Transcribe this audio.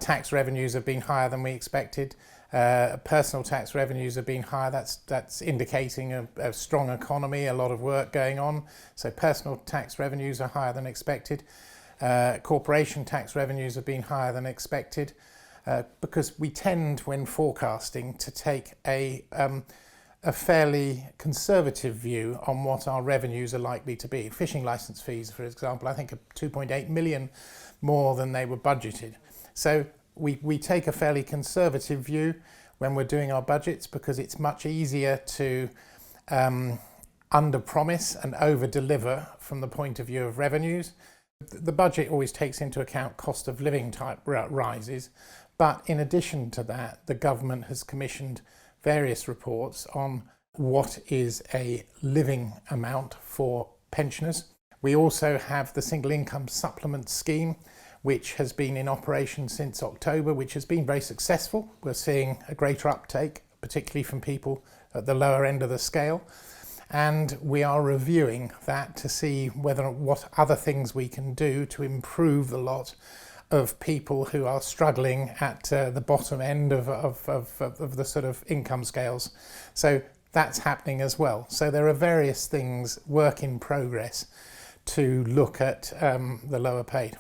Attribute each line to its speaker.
Speaker 1: Tax revenues have been higher than we expected. Personal tax revenues have been higher. That's indicating a strong economy, a lot of work going on. So personal tax revenues are higher than expected. Corporation tax revenues have been higher than expected because we tend, when forecasting, to take a fairly conservative view on what our revenues are likely to be. Fishing licence fees, for example, I think are 2.8 million more than they were budgeted. So we take a fairly conservative view when we're doing our budgets because it's much easier to under-promise and over-deliver from the point of view of revenues. The budget always takes into account cost of living type rises, but in addition to that, the government has commissioned various reports on what is a living amount for pensioners. We also have the single income supplement scheme, which has been in operation since October, which has been very successful. We're seeing a greater uptake, particularly from people at the lower end of the scale. And we are reviewing that to see what other things we can do to improve the lot of people who are struggling at the bottom end of the sort of income scales. So that's happening as well. So there are various things, work in progress, to look at the lower paid.